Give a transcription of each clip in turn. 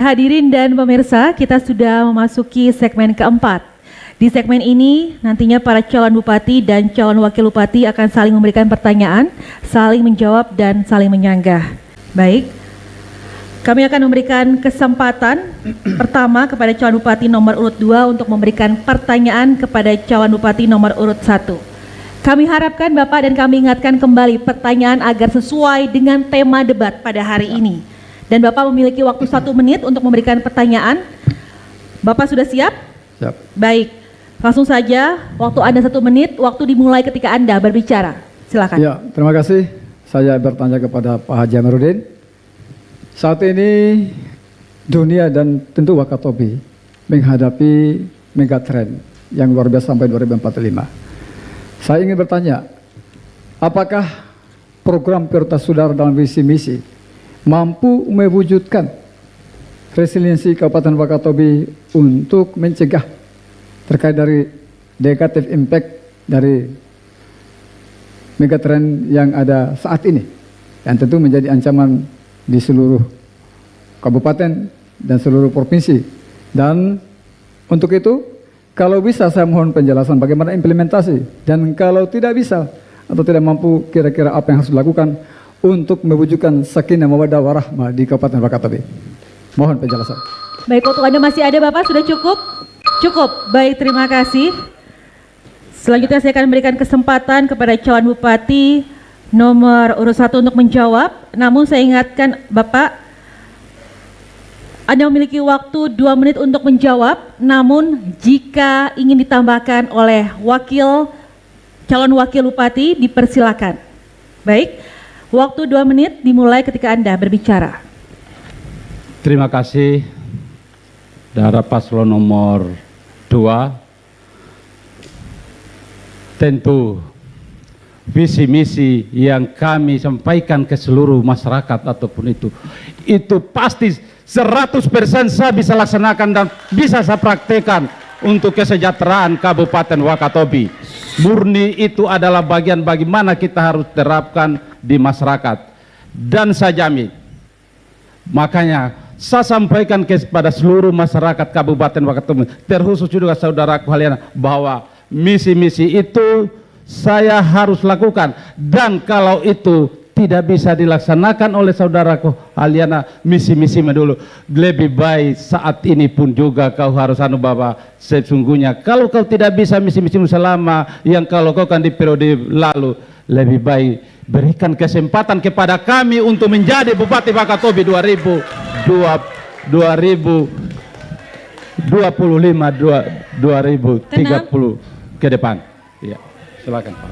Hadirin dan pemirsa, kita sudah memasuki segmen keempat. Di segmen ini nantinya para calon bupati dan calon wakil bupati akan saling memberikan pertanyaan, saling menjawab dan saling menyanggah. Baik, kami akan memberikan kesempatan pertama kepada calon bupati nomor urut 2 untuk memberikan pertanyaan kepada calon bupati nomor urut 1. Kami harapkan Bapak dan kami ingatkan kembali pertanyaan agar sesuai dengan tema debat pada hari ini. Dan Bapak memiliki waktu 1 menit untuk memberikan pertanyaan. Bapak sudah siap? Siap. Baik, langsung saja waktu Anda 1 menit, waktu dimulai ketika Anda berbicara. Silakan. Ya, terima kasih. Saya bertanya kepada Pak Haji Amiruddin. Saat ini dunia dan tentu Wakatobi menghadapi megatrend yang luar biasa sampai 2045. Saya ingin bertanya, apakah program prioritas saudara dalam visi misi mampu mewujudkan resiliensi Kabupaten Wakatobi untuk mencegah terkait dari negatif impact dari megatrend yang ada saat ini, yang tentu menjadi ancaman di seluruh kabupaten dan seluruh provinsi. Dan untuk itu, kalau bisa saya mohon penjelasan bagaimana implementasi, dan kalau tidak bisa atau tidak mampu, kira-kira apa yang harus dilakukan untuk mewujudkan sakinah mawaddah warahmah di Kabupaten Wakatobi. Mohon penjelasan. Baik, waktu Anda masih ada Bapak, sudah cukup? Cukup, baik, terima kasih. Selanjutnya saya akan memberikan kesempatan kepada calon bupati nomor urut 1 untuk menjawab. Namun saya ingatkan Bapak, Anda memiliki waktu 2 menit untuk menjawab. Namun jika ingin ditambahkan oleh calon wakil bupati, dipersilakan. Baik. Waktu 2 menit dimulai ketika Anda berbicara. Terima kasih, Daerah Paslon nomor 2. Tentu visi misi yang kami sampaikan ke seluruh masyarakat ataupun itu pasti 100% saya bisa laksanakan dan bisa saya praktekkan untuk kesejahteraan Kabupaten Wakatobi. Murni itu adalah bagian bagaimana kita harus terapkan di masyarakat, dan saya jamin, makanya saya sampaikan kepada seluruh masyarakat Kabupaten Wakatobi, terkhusus juga saudaraku kalian, bahwa misi-misi itu saya harus lakukan, dan kalau itu tidak bisa dilaksanakan oleh saudaraku Aliana, misi-misi dulu, lebih baik saat ini pun juga kau harus Bapak, sesungguhnya kalau kau tidak bisa misi-misi selama yang kalau kau kan di periode lalu, lebih baik berikan kesempatan kepada kami untuk menjadi Bupati Wakatobi 2025-2030 ke depan. Ya, silakan Pak.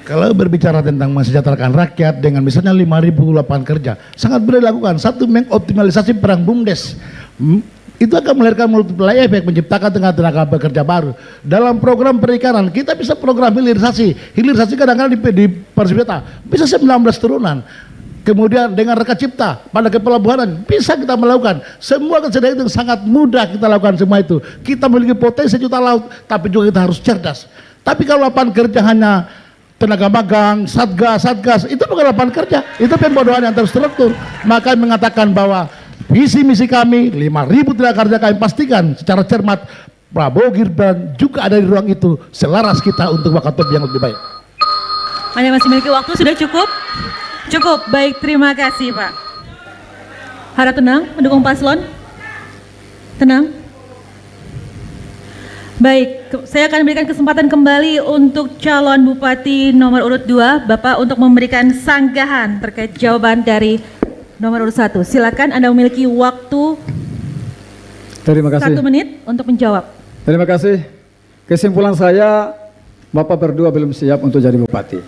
Kalau berbicara tentang mensejahterakan rakyat dengan misalnya 5.000 lapangan kerja, sangat boleh dilakukan. Satu, mengoptimalisasi perang BUMDes. Itu akan melahirkan multiplier efek, menciptakan tenaga pekerja baru. Dalam program perikanan, kita bisa program hilirisasi. Hilirisasi kadang-kadang di pariwisata bisa 19 turunan. Kemudian dengan reka cipta pada kepelabuhanan bisa kita melakukan. Semua kesadaran itu sangat mudah kita lakukan semua itu. Kita memiliki potensi juta laut, tapi juga kita harus cerdas. Tapi kalau lapangan kerja hanya tenaga magang, satgas, itu bukan lapangan kerja, itu pembodohan yang terstruktur. Maka mengatakan bahwa visi misi kami 5.000 tenaga kerja kami pastikan secara cermat Prabowo Gibran juga ada di ruang itu, selaras kita untuk Wakatobi yang lebih baik. Anda masih memiliki waktu, sudah cukup? Cukup, baik, terima kasih Pak. Harap tenang, mendukung paslon. Tenang. Baik, saya akan berikan kesempatan kembali untuk calon bupati nomor urut 2, Bapak, untuk memberikan sanggahan terkait jawaban dari nomor urut 1. Silakan, Anda memiliki waktu 1 menit untuk menjawab. Terima kasih. Kesimpulan saya, Bapak berdua belum siap untuk jadi bupati.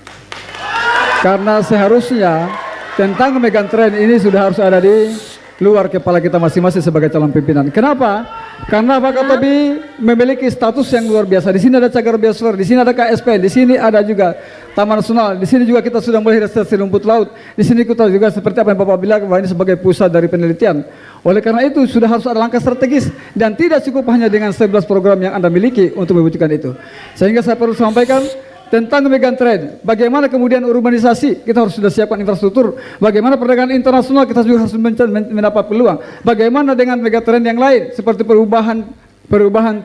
Karena seharusnya tentang megatrend ini sudah harus ada di luar kepala kita masing-masing sebagai calon pimpinan. Kenapa? Karena Wakatobi memiliki status yang luar biasa. Di sini ada cagar biosfer, di sini ada KSP, di sini ada juga Taman Nasional, di sini juga kita sudah mulai reserse rumput laut. Di sini kita juga seperti apa yang Bapak bilang bahwa ini sebagai pusat dari penelitian. Oleh karena itu sudah harus ada langkah strategis dan tidak cukup hanya dengan 11 program yang Anda miliki untuk mewujudkan itu. Sehingga saya perlu sampaikan tentang megatrend, bagaimana kemudian urbanisasi, kita harus sudah siapkan infrastruktur, bagaimana perdagangan internasional kita juga harus mendapat peluang, bagaimana dengan megatrend yang lain seperti perubahan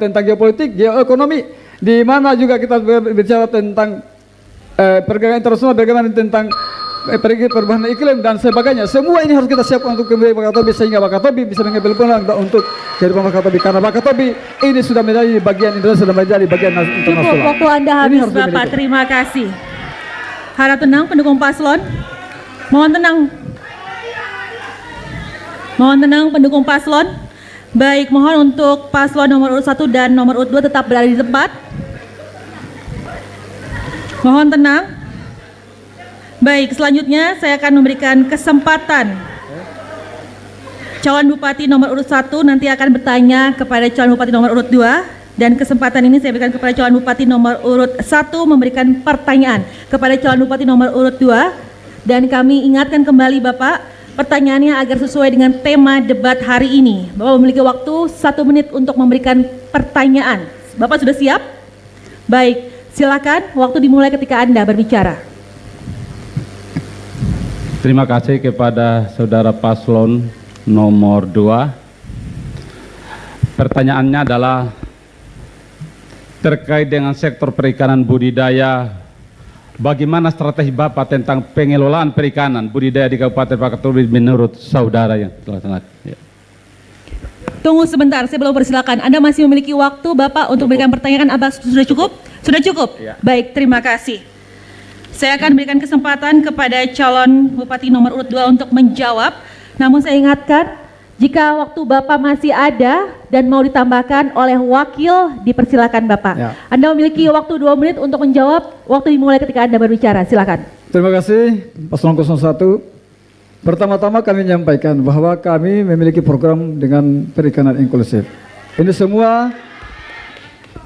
tentang geopolitik, geoekonomi, di mana juga kita berbicara tentang perdagangan internasional, bagaimana tentang perubahan iklim dan sebagainya. Semua ini harus kita siapkan untuk kembali Wakatobi sehingga Wakatobi bisa mengambil peluang untuk kehidupan Wakatobi, karena Wakatobi ini sudah menjadi bagian Indonesia, sudah menjadi bagian internasional. Cukup, waktu Anda Ini habis harus Bapak, dimiliki. terima kasih. Harap tenang pendukung paslon. Mohon tenang. Mohon tenang pendukung paslon. Baik, mohon untuk paslon nomor urut 1 dan nomor urut 2 tetap berada di tempat. Mohon tenang. Baik, selanjutnya saya akan memberikan kesempatan calon bupati nomor urut 1 nanti akan bertanya kepada calon bupati nomor urut 2, dan kesempatan ini saya berikan kepada calon bupati nomor urut 1 memberikan pertanyaan kepada calon bupati nomor urut 2, dan kami ingatkan kembali Bapak, pertanyaannya agar sesuai dengan tema debat hari ini. Bapak memiliki waktu 1 menit untuk memberikan pertanyaan. Bapak sudah siap? Baik, silakan, waktu dimulai ketika Anda berbicara. Terima kasih kepada saudara paslon nomor 2. Pertanyaannya adalah terkait dengan sektor perikanan budidaya. Bagaimana strategi Bapak tentang pengelolaan perikanan budidaya di Kabupaten Wakatobi menurut saudara yang telah ya. Tunggu sebentar, saya belum persilakan. Anda masih memiliki waktu Bapak untuk memberikan pertanyaan. Apa sudah cukup? Sudah cukup? Ya. Baik, terima kasih. Saya akan berikan kesempatan kepada calon bupati nomor urut 2 untuk menjawab. Namun saya ingatkan, jika waktu Bapak masih ada dan mau ditambahkan oleh wakil, dipersilakan Bapak. Ya. Anda memiliki waktu 2 menit untuk menjawab. Waktu dimulai ketika Anda berbicara. Silakan. Terima kasih Paslon 01. Pertama-tama kami menyampaikan bahwa kami memiliki program dengan perikanan inklusif. Ini semua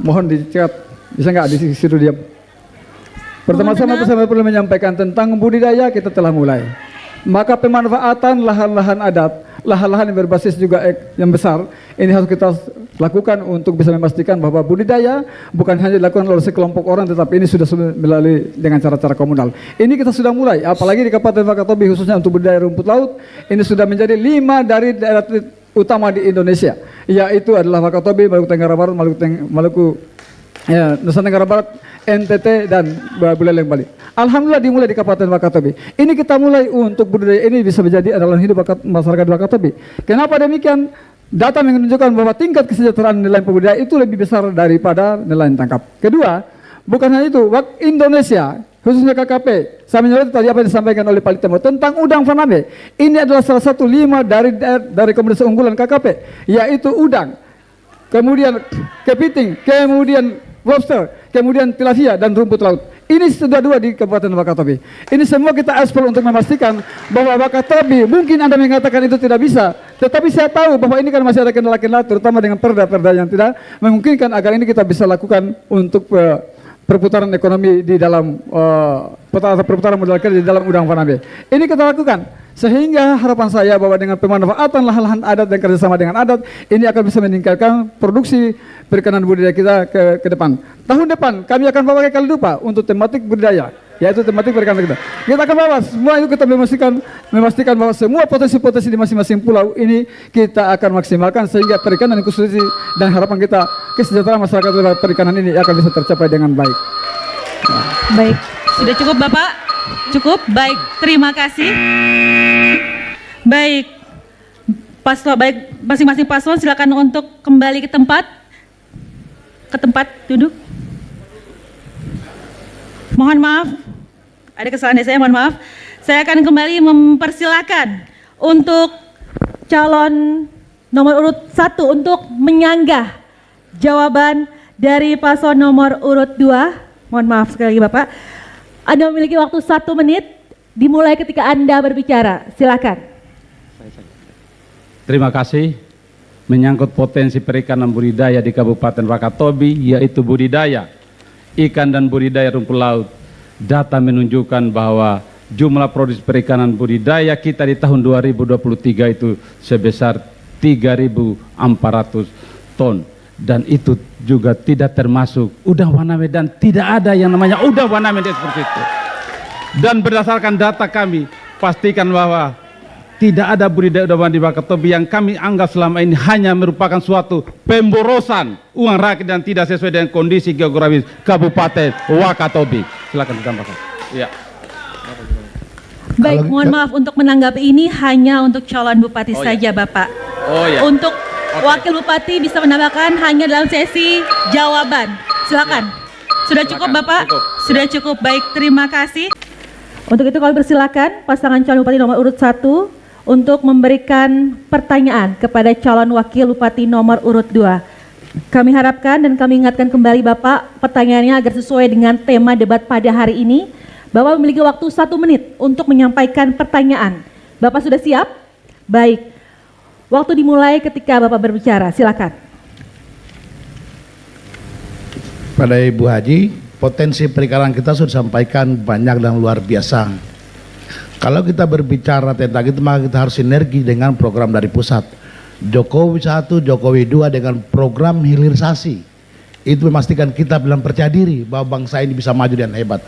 mohon dicatat, bisa nggak di situ diam. Pertama-tama saya perlu menyampaikan tentang budidaya kita telah mulai. Maka pemanfaatan lahan-lahan adat, lahan-lahan yang berbasis juga yang besar, ini harus kita lakukan untuk bisa memastikan bahwa budidaya bukan hanya dilakukan oleh sekelompok orang, tetapi ini sudah melalui dengan cara-cara komunal. Ini kita sudah mulai, apalagi di Kabupaten Wakatobi khususnya untuk budidaya rumput laut, ini sudah menjadi 5 dari daerah utama di Indonesia, yaitu adalah Wakatobi, Maluku Tenggara Barat, Nusa Tenggara Barat, NTT dan Buleleng Bali. Alhamdulillah dimulai di Kabupaten Wakatobi. Ini kita mulai untuk budidaya ini bisa menjadi adalah hidup masyarakat Wakatobi. Kenapa demikian? Data menunjukkan bahwa tingkat kesejahteraan nelayan pembudidaya itu lebih besar daripada nelayan tangkap. Kedua, bukan hanya itu, Indonesia khususnya KKP, saya menyoroti tadi apa yang disampaikan oleh Pak Litemo tentang udang faname. Ini adalah salah satu 5 dari komoditas unggulan KKP, yaitu udang, kemudian kepiting, kemudian lobster, kemudian tilapia dan rumput laut. Ini sudah 2 di Kabupaten Wakatobi. Ini semua kita ekspor untuk memastikan bahwa Wakatobi, mungkin Anda mengatakan itu tidak bisa, tetapi saya tahu bahwa ini kan masih ada kendala-kendala, terutama dengan perda-perda yang tidak memungkinkan agar ini kita bisa lakukan untuk perputaran ekonomi di dalam perputaran modal kerja di dalam udang faname. Ini kita lakukan sehingga harapan saya bahwa dengan pemanfaatan lahan-lahan adat dan kerjasama dengan adat ini akan bisa meningkatkan produksi perikanan budidaya kita ke depan. Tahun depan kami akan bawa kali lupa untuk tematik budidaya, yaitu tematik perikanan kita. Kita akan bawa semua itu, kita memastikan bahwa semua potensi-potensi di masing-masing pulau ini kita akan maksimalkan sehingga perikanan inklusif dan harapan kita kesejahteraan masyarakat perikanan ini akan bisa tercapai dengan baik. Baik, sudah cukup Bapak? Cukup? Baik, terima kasih. Baik, masing-masing paslon silakan untuk kembali ke tempat duduk. Mohon maaf, ada kesalahan dari saya, mohon maaf. Saya akan kembali mempersilakan untuk calon nomor urut 1 untuk menyanggah jawaban dari paslon nomor urut 2. Mohon maaf sekali lagi Bapak. Anda memiliki waktu 1 menit, dimulai ketika Anda berbicara. Silakan. Terima kasih. Menyangkut potensi perikanan budidaya di Kabupaten Wakatobi, yaitu budidaya ikan dan budidaya rumput laut. Data menunjukkan bahwa jumlah produksi perikanan budidaya kita di tahun 2023 itu sebesar 3.400 ton. dan itu juga tidak termasuk Udang Waname dan tidak ada yang namanya Udang Waname seperti itu. Dan berdasarkan data kami pastikan bahwa tidak ada budidaya udang Waname di Wakatobi yang kami anggap selama ini hanya merupakan suatu pemborosan uang rakyat dan tidak sesuai dengan kondisi geografis Kabupaten Wakatobi. Silakan ditambahkan. Ya. Baik, mohon maaf untuk menanggapi ini hanya untuk calon bupati saja, Bapak. Oh ya. Untuk wakil bupati bisa menambahkan hanya dalam sesi jawaban. Silakan. Sudah cukup, Bapak? Cukup. Sudah cukup. Baik, terima kasih. Untuk itu kami persilakan pasangan calon bupati nomor urut 1 untuk memberikan pertanyaan kepada calon wakil bupati nomor urut 2. Kami harapkan dan kami ingatkan kembali Bapak pertanyaannya agar sesuai dengan tema debat pada hari ini. Bapak memiliki waktu 1 menit untuk menyampaikan pertanyaan. Bapak sudah siap? Baik. Waktu dimulai ketika Bapak berbicara. Silakan. Pada Ibu Haji, potensi perikanan kita sudah disampaikan banyak dan luar biasa. Kalau kita berbicara tentang itu maka kita harus sinergi dengan program dari pusat. Jokowi 1, Jokowi 2 dengan program hilirisasi. Itu memastikan kita bilang percaya diri bahwa bangsa ini bisa maju dan hebat.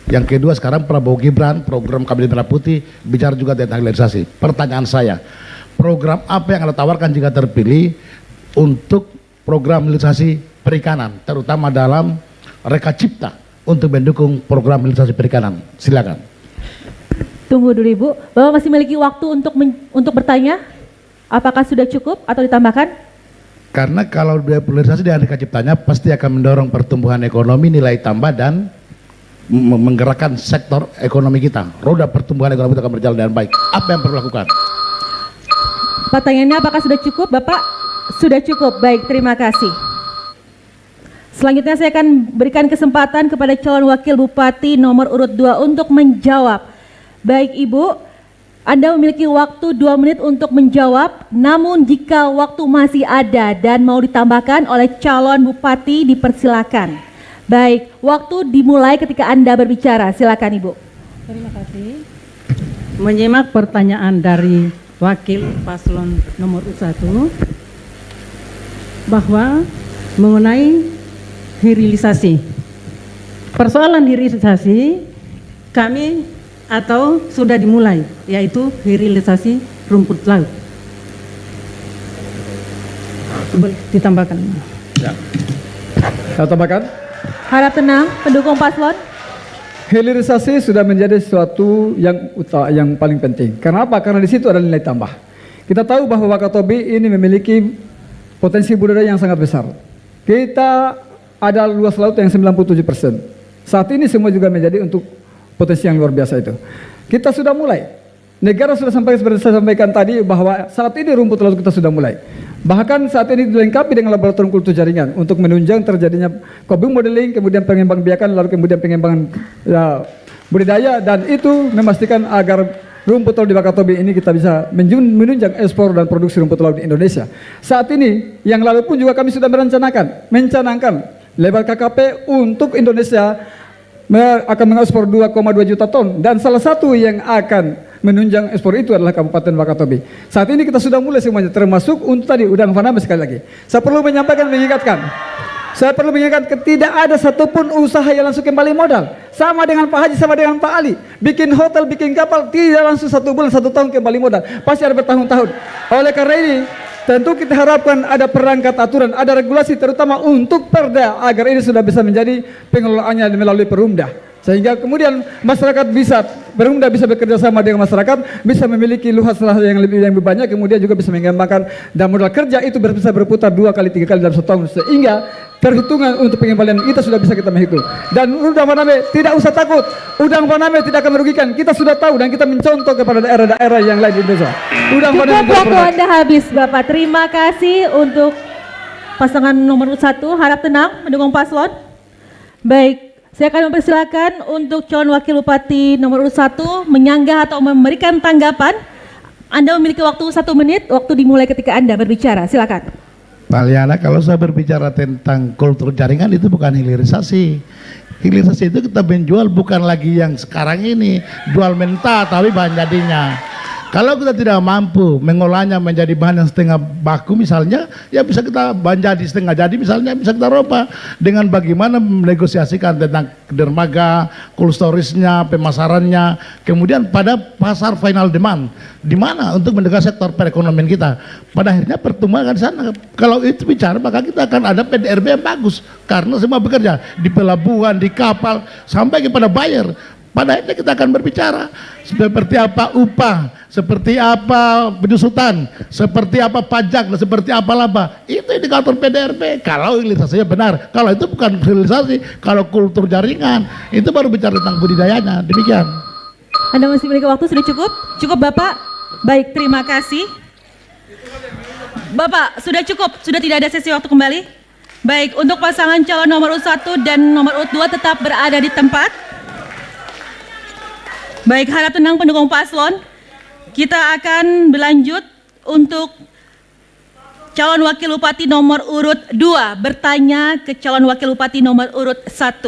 Yang kedua sekarang Prabowo Gibran, program Kabinet Merah Putih bicara juga tentang hilirisasi. Pertanyaan saya, program apa yang Anda tawarkan jika terpilih untuk program hilirisasi perikanan, terutama dalam Reka Cipta untuk mendukung program hilirisasi perikanan? Silakan. Tunggu dulu Ibu. Bapak masih memiliki waktu untuk bertanya? Apakah sudah cukup atau ditambahkan? Karena kalau hilirisasi dengan Reka Ciptanya pasti akan mendorong pertumbuhan ekonomi, nilai tambah dan menggerakkan sektor ekonomi kita. Roda pertumbuhan ekonomi kita akan berjalan dengan baik. Apa yang perlu dilakukan? Pertanyaannya apakah sudah cukup Bapak? Sudah cukup. Baik, terima kasih. Selanjutnya saya akan berikan kesempatan kepada calon wakil bupati nomor urut 2 untuk menjawab. Baik Ibu, Anda memiliki waktu 2 menit untuk menjawab, namun jika waktu masih ada dan mau ditambahkan oleh calon bupati dipersilakan. Baik, waktu dimulai ketika Anda berbicara, silakan Ibu. Terima kasih. Menyimak pertanyaan dari wakil paslon nomor 1 bahwa mengenai hilirisasi. Persoalan hilirisasi kami atau sudah dimulai, yaitu hilirisasi rumput laut. Boleh ditambahkan? Ya. Saya tambahkan. Harap tenang, pendukung paslon. Hilirisasi sudah menjadi sesuatu yang paling penting. Kenapa? Karena di situ ada nilai tambah. Kita tahu bahwa Wakatobi ini memiliki potensi budidaya yang sangat besar. Kita ada luas laut yang 97%. Saat ini semua juga menjadi untuk potensi yang luar biasa itu. Kita sudah mulai. Negara sudah sampai seperti saya sampaikan tadi bahwa saat ini rumput laut kita sudah mulai. Bahkan saat ini dilengkapi dengan laboratorium kultur jaringan untuk menunjang terjadinya cobing modeling, kemudian pengembangbiakan, lalu kemudian pengembangan budidaya, dan itu memastikan agar rumput laut di Wakatobi ini kita bisa menunjang ekspor dan produksi rumput laut di Indonesia. Saat ini, yang lalu pun juga kami sudah mencanangkan lebar KKP untuk Indonesia akan mengekspor 2,2 juta ton, dan salah satu yang akan menunjang ekspor itu adalah Kabupaten Wakatobi. Saat ini kita sudah mulai semuanya, termasuk untuk tadi Udang Waname. Sekali lagi saya perlu mengingatkan tidak ada satupun usaha yang langsung kembali modal. Sama dengan Pak Haji, sama dengan Pak Ali, bikin hotel, bikin kapal, tidak langsung 1 bulan 1 tahun kembali modal, pasti ada bertahun-tahun. Oleh karena ini tentu kita harapkan ada perangkat aturan, ada regulasi terutama untuk Perda agar ini sudah bisa menjadi pengelolaannya melalui Perumda, sehingga kemudian masyarakat bisa, Perumda bisa bekerja sama dengan masyarakat, bisa memiliki luas lahan yang lebih banyak, kemudian juga bisa mengembangkan, dan modal kerja itu bisa berputar 2 kali 3 kali dalam setahun, sehingga perhitungan untuk pengembalian kita sudah bisa kita menghitung. Dan Udang Waname tidak usah takut, Udang Waname tidak akan merugikan. Kita sudah tahu dan kita mencontoh kepada daerah-daerah yang lain di Indonesia. Udang Waname Cukup waktu Anda habis Bapak. Terima kasih untuk pasangan nomor 1. Harap tenang mendukung paslon. Baik, saya akan mempersilakan untuk calon wakil bupati nomor 1 menyanggah atau memberikan tanggapan. Anda memiliki waktu 1 menit. Waktu dimulai ketika Anda berbicara. Silakan. Pak Liana, kalau saya berbicara tentang kultur jaringan itu bukan hilirisasi. Hilirisasi itu kita menjual bukan lagi yang sekarang ini, jual mentah tapi bahan jadinya. Kalau kita tidak mampu mengolahnya menjadi bahan yang setengah baku misalnya, ya bisa kita bahan jadi setengah jadi misalnya, bisa kita roba dengan bagaimana menegosiasikan tentang dermaga, cold storage-nya, pemasarannya, kemudian pada pasar final demand, di mana untuk mendekati sektor perekonomian kita. Pada akhirnya pertumbuhan akan di sana. Kalau itu bicara, maka kita akan ada PDRB yang bagus, karena semua bekerja di pelabuhan, di kapal, sampai kepada buyer. Pada akhirnya kita akan berbicara seperti apa upah, seperti apa penyusutan, seperti apa pajak, dan seperti apa laba. Itu indikator PDRB. Kalau hilirisasinya benar, kalau itu bukan hilirisasi, kalau kultur jaringan, itu baru bicara tentang budidayanya. Demikian. Anda masih memiliki waktu, sudah cukup? Cukup Bapak? Baik, terima kasih. Bapak, sudah cukup? Sudah tidak ada sesi waktu kembali? Baik, untuk pasangan calon nomor urut 1 dan nomor urut 2 tetap berada di tempat. Baik, harap tenang pendukung paslon. Kita akan berlanjut untuk calon wakil bupati nomor urut 2 bertanya ke calon wakil bupati nomor urut 1.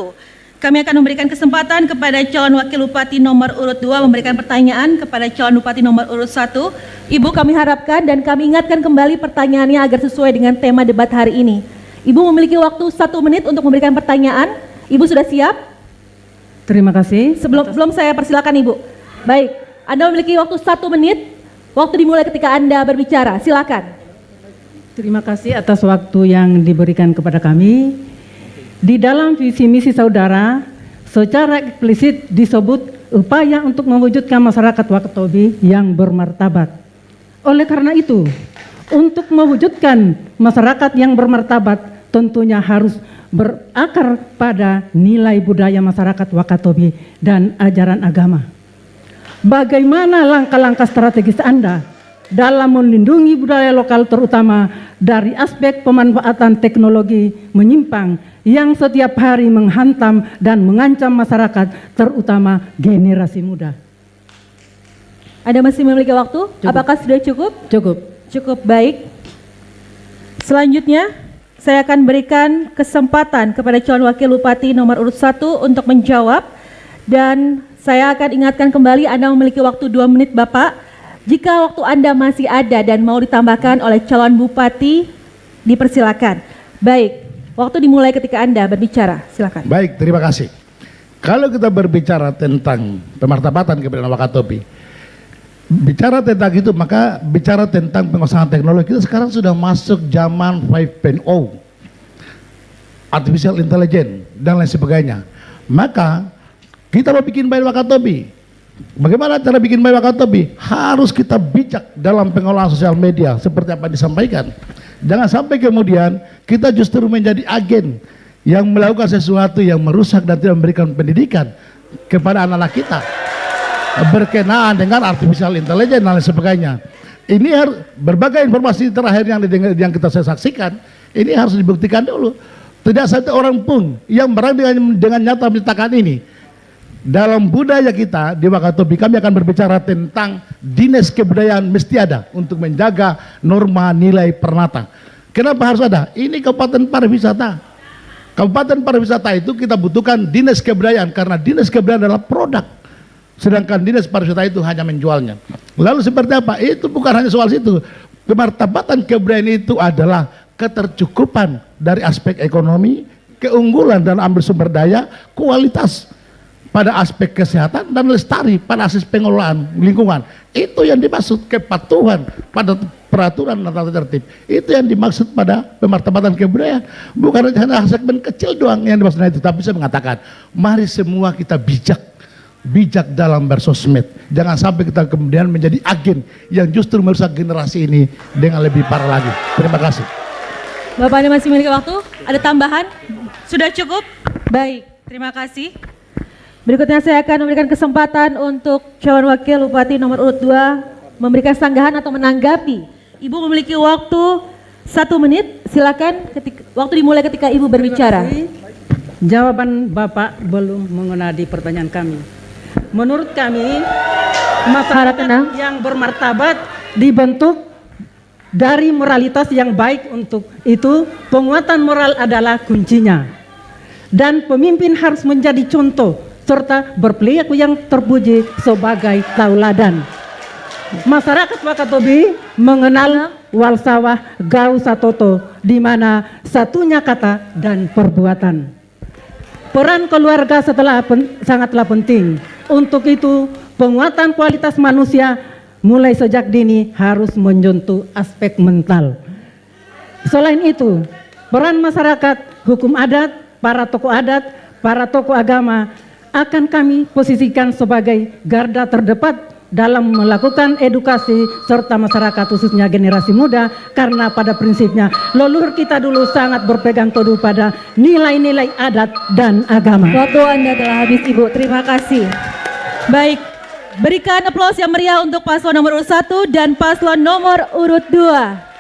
Kami akan memberikan kesempatan kepada calon wakil bupati nomor urut 2 memberikan pertanyaan kepada calon bupati nomor urut 1. Ibu, kami harapkan dan kami ingatkan kembali pertanyaannya agar sesuai dengan tema debat hari ini. Ibu memiliki waktu 1 menit untuk memberikan pertanyaan. Ibu sudah siap? Terima kasih. Sebelum saya persilakan Ibu. Baik, Anda memiliki waktu 1 menit. Waktu dimulai ketika Anda berbicara. Silakan. Terima kasih atas waktu yang diberikan kepada kami. Di dalam visi misi saudara, secara eksplisit disebut upaya untuk mewujudkan masyarakat Wakatobi yang bermartabat. Oleh karena itu, untuk mewujudkan masyarakat yang bermartabat tentunya harus berakar pada nilai budaya masyarakat Wakatobi dan ajaran agama. Bagaimana langkah-langkah strategis Anda dalam melindungi budaya lokal terutama dari aspek pemanfaatan teknologi menyimpang yang setiap hari menghantam dan mengancam masyarakat terutama generasi muda? Anda masih memiliki waktu? Cukup. Apakah sudah cukup? Cukup. Cukup, baik. Selanjutnya, saya akan berikan kesempatan kepada calon wakil bupati nomor urut 1 untuk menjawab. Dan saya akan ingatkan kembali Anda memiliki waktu 2 menit Bapak. Jika waktu Anda masih ada dan mau ditambahkan oleh calon bupati, dipersilakan. Baik, waktu dimulai ketika Anda berbicara, silakan. Baik, terima kasih. Kalau kita berbicara tentang pemartabatan keberadaan Wakatobi, bicara tentang itu, maka bicara tentang penguasaan teknologi. Kita sekarang sudah masuk zaman 5.0, artificial intelligence dan lain sebagainya. Maka kita mau bikin baik Wakatobi. Bagaimana cara bikin baik Wakatobi? Harus kita bijak dalam pengolahan sosial media seperti apa disampaikan. Jangan sampai kemudian kita justru menjadi agen yang melakukan sesuatu yang merusak dan tidak memberikan pendidikan kepada anak-anak kita berkenaan dengan artificial intelligence dan lain sebagainya. Ini harus berbagai informasi terakhir yang kita saksikan, ini harus dibuktikan dulu. Tidak satu orang pun yang berani dengan nyata menyatakan ini. Dalam budaya kita di Wakatobi, kami akan berbicara tentang dinas kebudayaan mesti ada untuk menjaga norma nilai Pernata. Kenapa harus ada? Ini kabupaten pariwisata. Kabupaten pariwisata itu kita butuhkan dinas kebudayaan karena dinas kebudayaan adalah produk. Sedangkan dinas pariwisata itu hanya menjualnya. Lalu seperti apa? Itu bukan hanya soal situ. Kemartabatan kebudayaan itu adalah ketercukupan dari aspek ekonomi, keunggulan dan ambil sumber daya, kualitas pada aspek kesehatan dan lestari pada aspek pengelolaan lingkungan. Itu yang dimaksud kepatuhan pada peraturan dan tata tertib. Itu yang dimaksud pada pemartabatan kebudayaan. Bukan hanya segmen kecil doang yang dimaksudnya itu, tapi saya mengatakan, mari semua kita bijak dalam bersosmed. Jangan sampai kita kemudian menjadi agen yang justru merusak generasi ini dengan lebih parah lagi. Terima kasih. Bapak, Anda masih memiliki waktu? Ada tambahan? Sudah cukup? Baik, terima kasih. Berikutnya saya akan memberikan kesempatan untuk calon wakil bupati nomor urut 2 memberikan sanggahan atau menanggapi. Ibu memiliki waktu 1 menit, silakan. Waktu dimulai ketika Ibu berbicara. Jawaban Bapak belum mengenai pertanyaan kami. Menurut kami, masyarakat yang bermartabat dibentuk dari moralitas yang baik. Untuk itu, penguatan moral adalah kuncinya. Dan pemimpin harus menjadi contoh serta berperilaku yang terpuji sebagai tauladan. Masyarakat Wakatobi mengenal Walsawah Gau Satoto, di mana satunya kata dan perbuatan. Peran keluarga sangatlah penting. Untuk itu, penguatan kualitas manusia mulai sejak dini harus menyentuh aspek mental. Selain itu, peran masyarakat, hukum adat, para tokoh agama akan kami posisikan sebagai garda terdepan dalam melakukan edukasi serta masyarakat khususnya generasi muda, karena pada prinsipnya leluhur kita dulu sangat berpegang teguh pada nilai-nilai adat dan agama. Waktu Anda telah habis, Ibu. Terima kasih. Baik, berikan aplaus yang meriah untuk paslon nomor urut 1 dan paslon nomor urut 2.